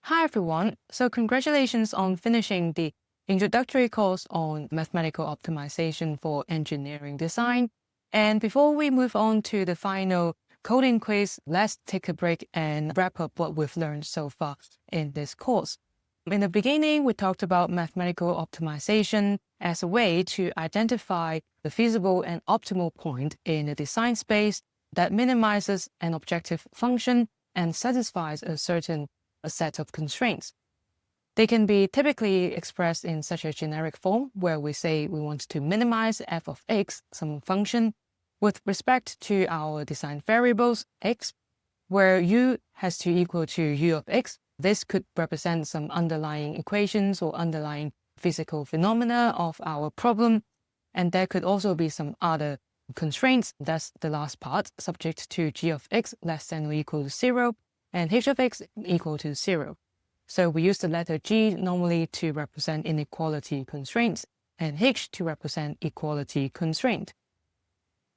Hi everyone. So congratulations on finishing the introductory course on mathematical optimization for engineering design. And before we move on to the final coding quiz, let's take a break and wrap up what we've learned so far in this course. In the beginning, we talked about mathematical optimization as a way to identify the feasible and optimal point in the design space that minimizes an objective function and satisfies a set of constraints. They can be typically expressed in such a generic form where we say we want to minimize f of x, some function, with respect to our design variables x, where u has to equal to u of x. This could represent some underlying equations or underlying physical phenomena of our problem. And there could also be some other constraints. That's the last part, subject to g of x less than or equal to 0 and h of x equal to 0. So we use the letter g normally to represent inequality constraints and h to represent equality constraint.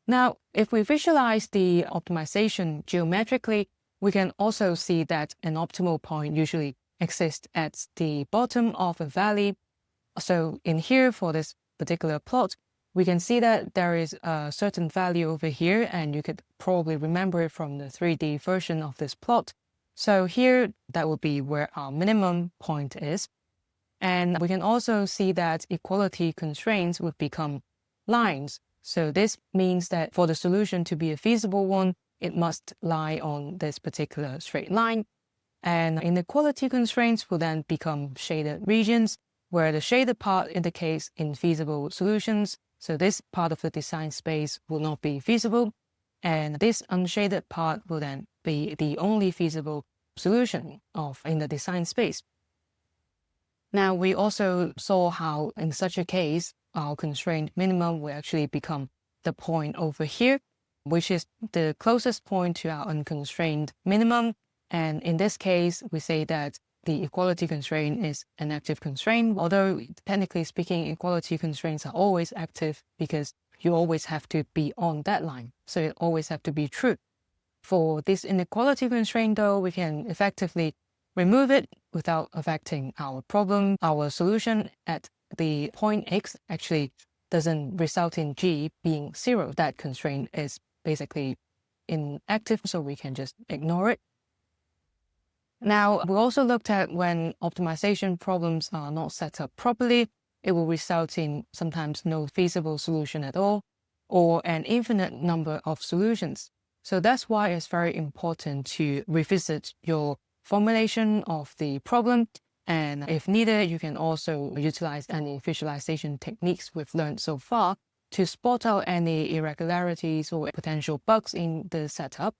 Now, if we visualize the optimization geometrically, we can also see that an optimal point usually exists at the bottom of a valley. So in here, for this particular plot, we can see that there is a certain value over here, and you could probably remember it from the 3D version of this plot. So here, that would be where our minimum point is. And we can also see that equality constraints would become lines. So this means that for the solution to be a feasible one, it must lie on this particular straight line. And inequality constraints will then become shaded regions, where the shaded part indicates infeasible solutions. So this part of the design space will not be feasible. And this unshaded part will then be the only feasible solution in the design space. Now, we also saw how in such a case, our constraint minimum will actually become the point over here, which is the closest point to our unconstrained minimum. And in this case, we say that the equality constraint is an active constraint, although technically speaking, equality constraints are always active because you always have to be on that line. So it always have to be true. For this inequality constraint, though, we can effectively remove it without affecting our problem. Our solution at the point x actually doesn't result in g being 0. That constraint is basically inactive, so we can just ignore it. Now, we also looked at when optimization problems are not set up properly, it will result in sometimes no feasible solution at all, or an infinite number of solutions. So that's why it's very important to revisit your formulation of the problem. And if needed, you can also utilize any visualization techniques we've learned so far to spot out any irregularities or potential bugs in the setup.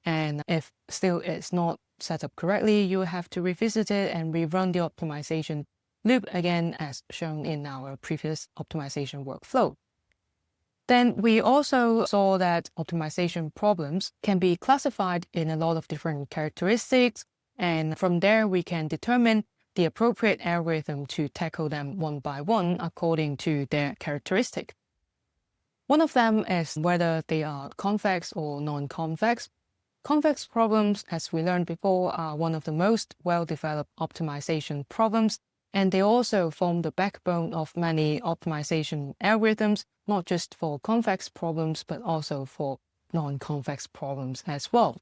And if still it's not set up correctly, you will have to revisit it and rerun the optimization loop again as shown in our previous optimization workflow. Then we also saw that optimization problems can be classified in a lot of different characteristics, and from there we can determine the appropriate algorithm to tackle them one by one according to their characteristic. One of them is whether they are convex or non-convex. Convex problems, as we learned before, are one of the most well-developed optimization problems, and they also form the backbone of many optimization algorithms, not just for convex problems, but also for non-convex problems as well.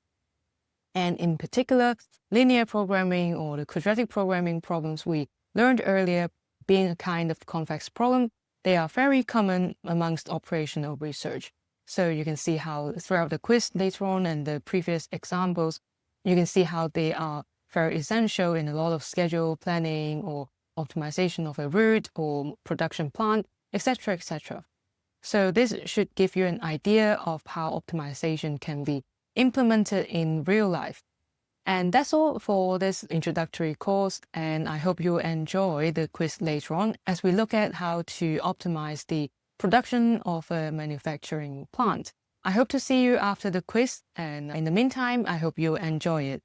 And in particular, linear programming or the quadratic programming problems we learned earlier, being a kind of convex problem, they are very common amongst operational research. So you can see how throughout the quiz later on and the previous examples, you can see how they are very essential in a lot of schedule planning or optimization of a route or production plant, etc., etc. So this should give you an idea of how optimization can be implemented in real life. And that's all for this introductory course, and I hope you enjoy the quiz later on as we look at how to optimize the production of a manufacturing plant. I hope to see you after the quiz, and in the meantime, I hope you enjoy it.